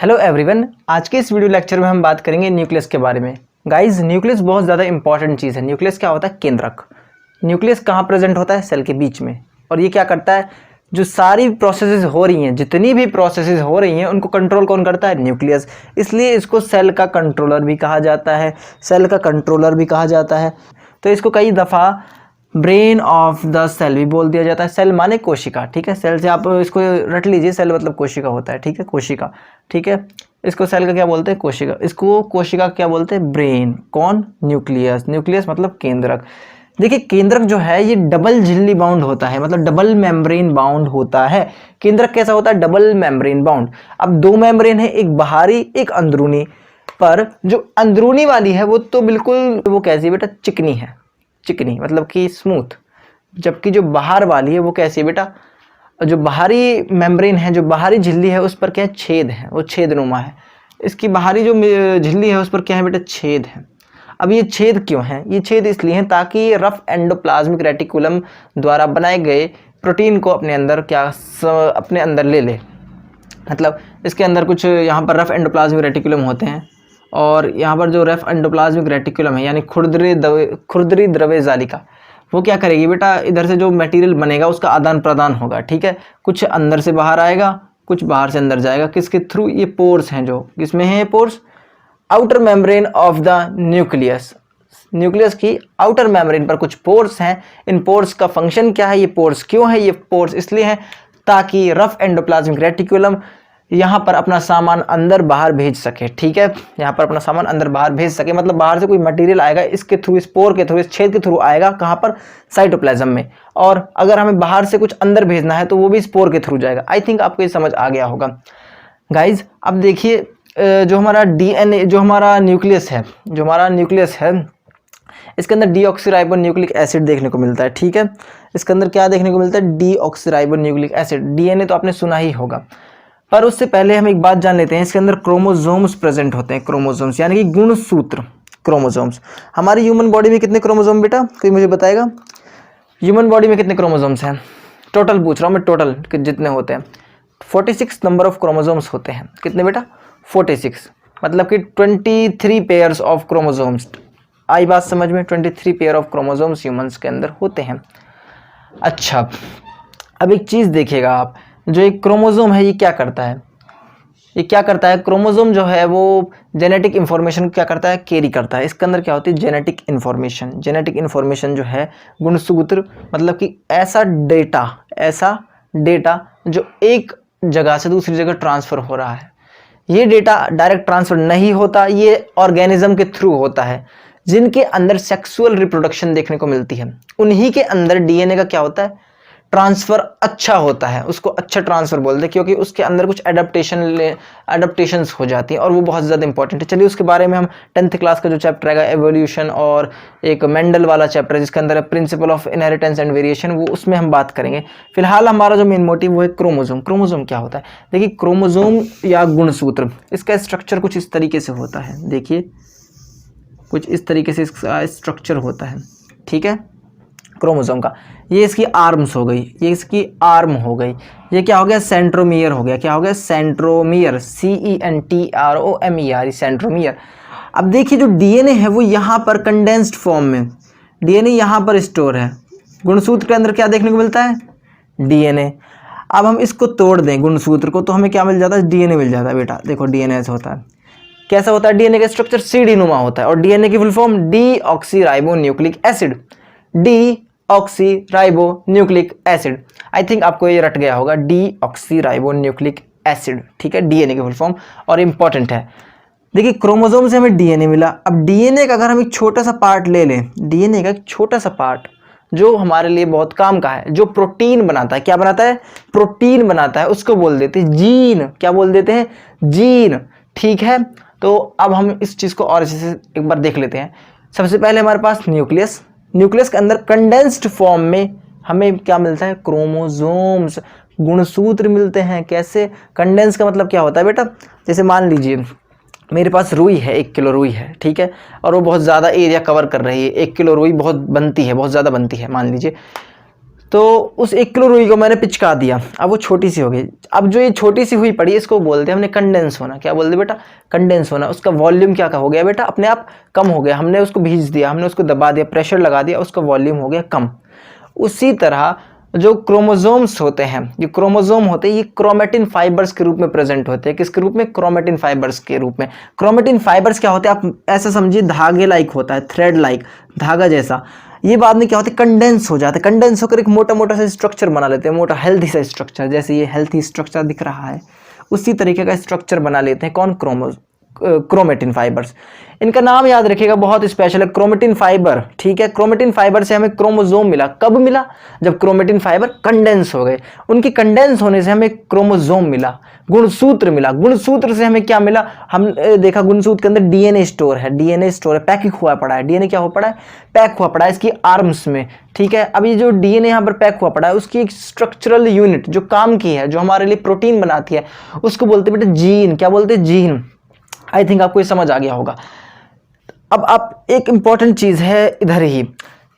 Hello everyone, आज के इस वीडियो लेक्चर में हम बात करेंगे न्यूक्लियस के बारे में। गाइस, न्यूक्लियस बहुत ज़्यादा इंपॉर्टेंट चीज़ है। न्यूक्लियस क्या होता है? केंद्रक। न्यूक्लियस कहाँ प्रेजेंट होता है? सेल के बीच में। और ये क्या करता है? जो सारी प्रोसेसेस हो रही हैं, जितनी भी प्रोसेसेस हो रही हैं, उनको कंट्रोल कौन करता है? न्यूक्लियस। इसलिए इसको सेल का कंट्रोलर भी कहा जाता है। सेल का कंट्रोलर भी कहा जाता है। तो इसको कई दफ़ा ब्रेन ऑफ द सेल भी बोल दिया जाता है। सेल माने कोशिका, ठीक है। सेल से आप इसको रट लीजिए, सेल मतलब कोशिका होता है, ठीक है, कोशिका, ठीक है। इसको सेल का क्या बोलते हैं? कोशिका। इसको कोशिका क्या बोलते हैं? ब्रेन। कौन? न्यूक्लियस। न्यूक्लियस मतलब केंद्रक। देखिए, केंद्रक जो है ये डबल झिल्ली बाउंड होता है, मतलब डबल मेम्ब्रेन बाउंड होता है। केंद्रक कैसा होता है? Double membrane bound. अब दो मेम्ब्रेन है, एक बाहरी एक अंदरूनी। पर जो अंदरूनी वाली है वो तो बिल्कुल, वो कैसी है बेटा? चिकनी है, चिकनी मतलब कि स्मूथ। जबकि जो बाहर वाली है वो कैसी है बेटा? जो बाहरी मेम्ब्रेन है, जो बाहरी झिल्ली है, उस पर क्या है? छेद है, वो छेदनुमा है। इसकी बाहरी जो झिल्ली है उस पर क्या है बेटा? छेद है। अब ये छेद क्यों है? ये छेद इसलिए हैं ताकि रफ एंडोप्लाज्मिक रेटिकुलम द्वारा बनाए गए प्रोटीन को अपने अंदर अपने अंदर ले ले। मतलब इसके अंदर कुछ यहाँ पर रफ एंडोप्लाज्मिक रेटिकुलम होते हैं, और यहाँ पर जो रफ एंडोप्लाज्मिक रेटिकुलम है यानी खुरदरी द्रव्य जालिका, वो क्या करेगी बेटा? इधर से जो मटेरियल बनेगा उसका आदान प्रदान होगा, ठीक है। कुछ अंदर से बाहर आएगा, कुछ बाहर से अंदर जाएगा। किसके थ्रू? ये पोर्स हैं। जो किसमें है pores? Outer membrane of the nucleus. Nucleus की आउटर मेम्ब्रेन पर कुछ पोर्स हैं। इन पोर्स का फंक्शन क्या है? ये पोर्स क्यों है? ये पोर्स इसलिए है ताकि रफ एंडोप्लाज्मिक रेटिकुलम यहाँ पर अपना सामान अंदर बाहर भेज सके, ठीक है। यहाँ पर अपना सामान अंदर बाहर भेज सके, मतलब बाहर से कोई मटेरियल आएगा, इसके थ्रू, इस पोर के थ्रू, इस छेद के थ्रू आएगा। कहाँ पर? साइटोप्लाज्म में। और अगर हमें बाहर से कुछ अंदर भेजना है तो वो भी इस पोर के थ्रू जाएगा। आई थिंक आपको ये समझ आ गया होगा। गाइज, अब देखिए, जो हमारा डीएनए, जो हमारा न्यूक्लियस है, इसके अंदर डीऑक्सीराइबो न्यूक्लिक एसिड देखने को मिलता है, ठीक है। इसके अंदर क्या देखने को मिलता है? Deoxyribo nucleic acid. डीएनए तो आपने सुना ही होगा, पर उससे पहले हम एक बात जान लेते हैं। इसके अंदर क्रोमोसोम्स प्रेजेंट होते हैं। क्रोमोसोम्स यानी कि गुणसूत्र। क्रोमोसोम्स। हमारी ह्यूमन बॉडी में कितने क्रोमोसोम बेटा? कोई मुझे बताएगा? ह्यूमन बॉडी में कितने क्रोमोसोम्स हैं? टोटल पूछ रहा हूँ मैं, टोटल जितने होते हैं। 46 नंबर ऑफ क्रोमोसोम्स होते हैं। कितने बेटा? 46, मतलब कि 23 पेयर्स ऑफ क्रोमोसोम्स। आई बात समझ में? 23 पेयर ऑफ क्रोमोसोम्स ह्यूमंस के अंदर होते हैं। अच्छा, अब एक चीज़ देखिएगा आप, जो एक क्रोमोसोम है ये क्या करता है? ये क्या करता है? क्रोमोसोम जो है वो जेनेटिक इन्फॉर्मेशन क्या करता है? कैरी करता है। इसके अंदर क्या होती है? Genetic information. जेनेटिक इन्फॉर्मेशन जो है गुणसूत्र, मतलब कि ऐसा डेटा जो एक जगह से दूसरी जगह ट्रांसफ़र हो रहा है। ये डेटा डायरेक्ट ट्रांसफ़र नहीं होता, ये ऑर्गेनिज्म के थ्रू होता है। जिनके अंदर सेक्सुअल रिप्रोडक्शन देखने को मिलती है, उन्हीं के अंदर डीएनए का क्या होता है? ट्रांसफ़र अच्छा होता है। उसको अच्छा ट्रांसफ़र बोलते हैं, क्योंकि उसके अंदर कुछ एडाप्टेशंस हो जाती हैं, और वो बहुत ज़्यादा इंपॉर्टेंट है। चलिए, उसके बारे में हम 10th क्लास का जो चैप्टर रहेगा एवोल्यूशन, और एक मेंडल वाला चैप्टर है जिसके अंदर है principle of inheritance and variation, वो उसमें हम बात करेंगे। फिलहाल हमारा जो मेन मोटिव वो है क्रोमोसोम। क्रोमोसोम क्या होता है? देखिए, क्रोमोसोम या गुणसूत्र, इसका स्ट्रक्चर कुछ इस तरीके से होता है। देखिए, कुछ इस तरीके से इसका स्ट्रक्चर होता है, ठीक है, क्रोमोसोम का। ये इसकी आर्म्स हो गई, ये इसकी आर्म हो गई। ये क्या हो गया? सेंट्रोमियर हो गया। क्या हो गया? सेंट्रोमियर। CENTROMER, centromere. अब देखिए, जो डीएनए है वो यहाँ पर कंडेंस्ड फॉर्म में, डीएनए यहाँ पर स्टोर है। गुणसूत्र के अंदर क्या देखने को मिलता है? डीएनए। अब हम इसको तोड़ दें गुणसूत्र को, तो हमें क्या मिल जाता है? डीएनए मिल जाता है बेटा। देखो, डीएनए ऐसा होता है। कैसा होता है? डीएनए का स्ट्रक्चर सीडी नुमा होता है। और डीएनए की full form deoxyribo nucleic acid. Deoxyribo nucleic acid. I think आपको ये रट गया होगा, डीऑक्सीराइबो न्यूक्लिक एसिड, ठीक है, डीएनए की फुल फॉर्म, और इंपॉर्टेंट है। देखिए, क्रोमोसोम से हमें डीएनए मिला। अब डीएनए का अगर हम एक छोटा सा पार्ट ले लें, डीएनए का एक छोटा सा पार्ट जो हमारे लिए बहुत काम का है, जो प्रोटीन बनाता है। क्या बनाता है? प्रोटीन बनाता है। उसको बोल देते हैं जीन। क्या बोल देते हैं? जीन, ठीक है। तो अब हम इस चीज़ को और अच्छे से एक बार देख लेते हैं। सबसे पहले हमारे पास न्यूक्लियस। न्यूक्लियस के अंदर कंडेंस्ड फॉर्म में हमें क्या मिलता है? क्रोमोसोम्स, गुणसूत्र मिलते हैं। कैसे? कंडेंस का मतलब क्या होता है बेटा? जैसे मान लीजिए मेरे पास रुई है, 1 किलो रुई है, ठीक है, और वो बहुत ज़्यादा एरिया कवर कर रही है। 1 किलो रुई बहुत बनती है, बहुत ज़्यादा बनती है मान लीजिए। तो उस 1 किलो रुई को मैंने पिचका दिया, अब वो छोटी सी हो गई। अब जो ये छोटी सी हुई पड़ी इसको बोलते हैं हमने कंडेंस होना। क्या बोलते बेटा? कंडेंस होना। उसका वॉल्यूम क्या हो गया बेटा? अपने आप कम हो गया। हमने उसको भींच दिया, हमने उसको दबा दिया, प्रेशर लगा दिया, उसका वॉल्यूम हो गया कम। उसी तरह जो क्रोमोसोम्स होते हैं, ये क्रोमोसोम होते हैं, ये क्रोमेटिन फाइबर्स के रूप में प्रेजेंट होते हैं। किसके रूप में? क्रोमेटिन फाइबर्स के रूप में। क्रोमेटिन फाइबर्स क्या होते हैं? आप ऐसा समझिए धागे लाइक होता है, थ्रेड लाइक, धागा जैसा। ये बाद में क्या होता है? कंडेंस हो जाता है। कंडेंस होकर एक मोटा मोटा सा स्ट्रक्चर बना लेते हैं, मोटा हेल्थी सा स्ट्रक्चर। जैसे ये हेल्थी स्ट्रक्चर दिख रहा है, उसी तरीके का स्ट्रक्चर बना लेते हैं। कौन? Chromatin fibres. इनका नाम याद रखिएगा, बहुत स्पेशल है, क्रोमेटिन फाइबर। ठीक है, क्रोमेटिन फाइबर से हमें क्रोमोसोम मिला। कब मिला? जब क्रोमेटिन फाइबर कंडेंस हो गए। उनकी कंडेंस होने से हमें क्रोमोसोम मिला, गुणसूत्र मिला। गुणसूत्र से हमें क्या मिला? हम देखा गुणसूत्र के अंदर डीएनए स्टोर है, डीएनए स्टोर है, पैक हुआ पड़ा है। डीएनए क्या हो पड़ा है? पैक हुआ पड़ा है इसकी आर्म्स में। ठीक है, अब ये जो डीएनए यहाँ पर पैक हुआ पड़ा है, उसकी एक स्ट्रक्चरल यूनिट जो काम की है, जो हमारे लिए प्रोटीन बनाती है, उसको बोलते हैं बेटा जीन। क्या बोलते हैं? जीन। आई थिंक आपको ये समझ आ गया होगा। अब आप एक इंपॉर्टेंट चीज है इधर ही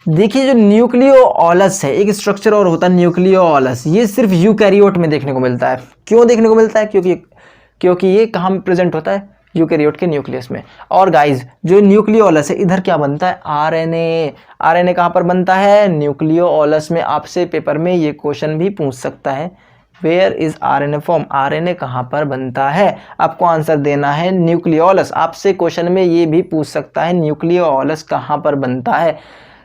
देखिए, जो न्यूक्लियोलस है, एक स्ट्रक्चर और होता है न्यूक्लियोलस। ये सिर्फ यूकैरियोट में देखने को मिलता है। क्यों देखने को मिलता है? क्योंकि ये कहाँ प्रेजेंट होता है? यूकैरियोट के न्यूक्लियस में। और गाइज जो न्यूक्लियोलस है, इधर क्या बनता है? आरएनए। आरएनए कहाँ पर बनता है? न्यूक्लियोलस में। आपसे पेपर में ये क्वेश्चन भी पूछ सकता है, where is RNA form? RNA कहाँ पर बनता है? आपको आंसर देना है न्यूक्लियोलस। आपसे क्वेश्चन में ये भी पूछ सकता है न्यूक्लियोलस कहाँ पर बनता है,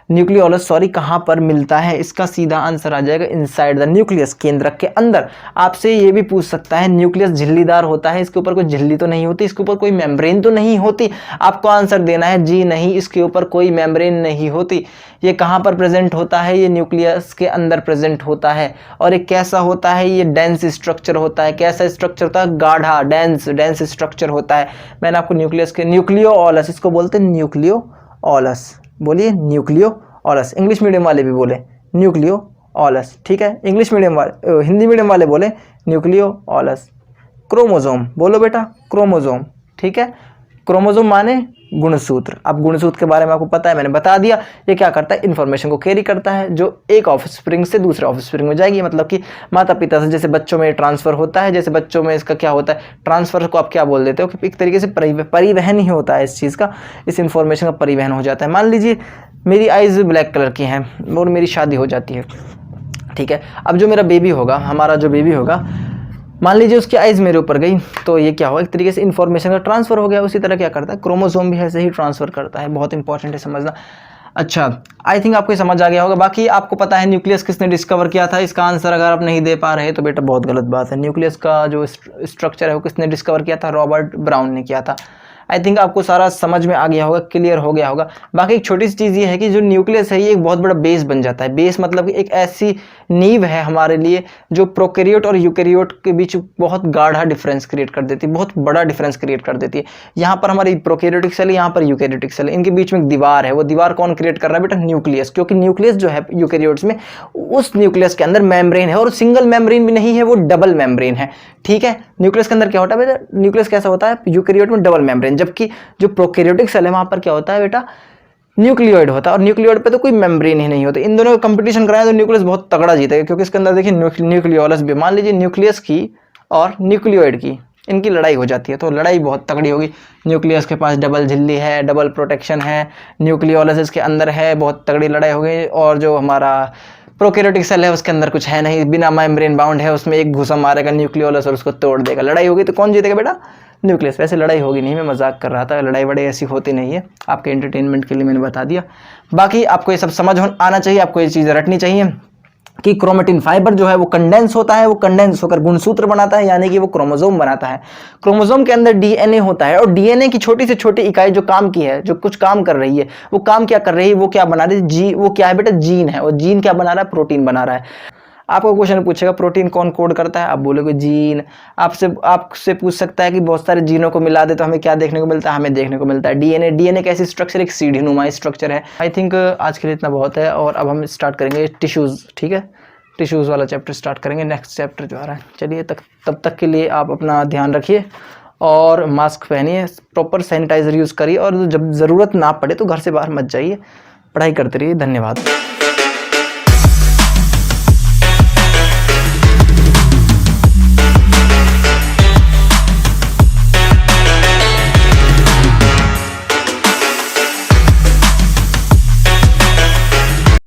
न्यूक्लियोलस सॉरी कहाँ पर मिलता है। इसका सीधा आंसर आ जाएगा इनसाइड द न्यूक्लियस, केंद्रक के अंदर। आपसे ये भी पूछ सकता है न्यूक्लियस झिल्लीदार होता है, इसके ऊपर कोई झिल्ली तो नहीं होती, इसके ऊपर कोई मेम्ब्रेन तो नहीं होती। आपको आंसर देना है जी नहीं, इसके ऊपर कोई मेम्ब्रेन नहीं होती। ये कहाँ पर प्रेजेंट होता है? ये न्यूक्लियस के अंदर प्रेजेंट होता है। और ये कैसा होता है? ये डेंस स्ट्रक्चर होता है। कैसा स्ट्रक्चर होता है? गाढ़ा, डेंस स्ट्रक्चर होता है। मैंने आपको न्यूक्लियस के न्यूक्लियोलस, इसको बोलते हैं न्यूक्लियोलस। बोलिए न्यूक्लियोलस। इंग्लिश मीडियम वाले भी बोले न्यूक्लियोलस। ठीक है, इंग्लिश मीडियम वाले, हिंदी मीडियम वाले बोले न्यूक्लियोलस। क्रोमोसोम बोलो बेटा, क्रोमोसोम। ठीक है, क्रोमोसोम माने गुणसूत्र। अब गुणसूत्र के बारे में आपको पता है, मैंने बता दिया। ये क्या करता है? इन्फॉर्मेशन को कैरी करता है, जो एक ऑफस्प्रिंग से दूसरे ऑफस्प्रिंग में जाएगी। मतलब कि माता पिता से जैसे बच्चों में ट्रांसफर होता है, जैसे बच्चों में इसका क्या होता है? ट्रांसफर को आप क्या बोल देते हो? कि एक तरीके से परिवहन ही होता है इस चीज़ का, इस इन्फॉर्मेशन का परिवहन हो जाता है। मान लीजिए मेरी आइज़ ब्लैक कलर की हैं और मेरी शादी हो जाती है। ठीक है, अब जो मेरा बेबी होगा, हमारा जो बेबी होगा, मान लीजिए उसकी आइज़ मेरे ऊपर गई, तो ये क्या हुआ? एक तरीके से इन्फॉर्मेशन का ट्रांसफर हो गया। उसी तरह क्या करता है? क्रोमोसोम भी ऐसे ही ट्रांसफर करता है। बहुत इंपॉर्टेंट है समझना। अच्छा, आई थिंक आपको समझ आ गया होगा। बाकी आपको पता है न्यूक्लियस किसने डिस्कवर किया था? इसका आंसर अगर आप नहीं दे पा रहे तो बेटा बहुत गलत बात है। न्यूक्लियस का जो स्ट्रक्चर है वो किसने डिस्कवर किया था? रॉबर्ट ब्राउन ने किया था। आई थिंक आपको सारा समझ में आ गया होगा, क्लियर हो गया होगा। बाकी एक छोटी सी चीज़ ये है कि जो न्यूक्लियस है ये एक बहुत बड़ा बेस बन जाता है। बेस मतलब कि एक ऐसी नींव है हमारे लिए जो प्रोकैरियोट और यूकैरियोट के बीच बहुत गाढ़ा डिफरेंस क्रिएट कर देती है, बहुत बड़ा डिफरेंस क्रिएट कर देती है। यहाँ पर हमारी प्रोकैरियोटिक सेल है, यहाँ पर यूकैरियोटिक सेल है, इनके बीच में एक दीवार है। वो दीवार कौन क्रिएट कर रहा है बेटा? न्यूक्लियस। क्योंकि न्यूक्लियस जो है यूकैरियोट्स में, उस न्यूक्लियस के अंदर मेम्ब्रेन है, और सिंगल मेम्ब्रेन भी नहीं है, वो डबल मेम्ब्रेन है। ठीक है, न्यूक्लियस के अंदर क्या होता है बेटा? न्यूक्लियस कैसा होता है? यूकैरियोट में डबल मेम्ब्रेन, जबकि जो प्रोकैरियोटिक सेल है वहां पर क्या होता है बेटा? न्यूक्लियोइड होता है। और न्यूक्लियोइड पे तो कोई मेम्ब्रेन ही नहीं होता। इन दोनों का कंपटीशन कराया तो न्यूक्लियस बहुत तगड़ा जीतेगा, क्योंकि इसके अंदर देखिए न्यूक्लियोलस भी, मान लीजिए न्यूक्लियस की और न्यूक्लियोइड की इनकी लड़ाई हो जाती है, तो लड़ाई बहुत तगड़ी होगी। न्यूक्लियस के पास डबल झिल्ली है, डबल प्रोटेक्शन है, न्यूक्लियोलस इसके अंदर है, बहुत तगड़ी लड़ाई हो गई। और जो हमारा प्रोकैरियोटिक सेल है उसके अंदर कुछ है नहीं, बिना मेम्ब्रेन बाउंड है, उसमें एक घुसा मारेगा न्यूक्लियोलस और उसको तोड़ देगा। लड़ाई होगी तो कौन जीतेगा बेटा? न्यूक्लियस। वैसे लड़ाई होगी नहीं, मैं मजाक कर रहा था, लड़ाई बड़े ऐसी होती नहीं है, आपके एंटरटेनमेंट के लिए मैंने बता दिया। बाकी आपको ये सब समझ आना चाहिए, आपको ये चीज़ें रटनी चाहिए कि क्रोमेटिन फाइबर जो है वो कंडेंस होता है, वो कंडेंस होकर गुणसूत्र बनाता है, यानी कि वो क्रोमोसोम बनाता है। क्रोमोसोम के अंदर डीएनए होता है, और डीएनए की छोटी से छोटी इकाई जो काम की है, जो कुछ काम कर रही है, वो काम क्या कर रही है? वो क्या बना रही है? वो क्या है बेटा? जीन है। और जीन क्या बना रहा है? प्रोटीन बना रहा है। आपको क्वेश्चन पूछेगा प्रोटीन कौन कोड करता है, आप बोलोगे जीन। आपसे पूछ सकता है कि बहुत सारे जीनों को मिला दे तो हमें क्या देखने को मिलता है? हमें देखने को मिलता है डीएनए। डीएनए कैसी स्ट्रक्चर? एक सीढ़ी नुमा स्ट्रक्चर है। आई थिंक आज के लिए इतना बहुत है, और अब हम स्टार्ट करेंगे टिश्यूज़। ठीक है, टिश्यूज़ वाला चैप्टर स्टार्ट करेंगे, नेक्स्ट चैप्टर जो आ रहा है। चलिए तब तक के लिए आप अपना ध्यान रखिए और मास्क पहनिए, प्रॉपर सैनिटाइजर यूज़ करिए, और जब ज़रूरत ना पड़े तो घर से बाहर मत जाइए, पढ़ाई करते रहिए। धन्यवाद।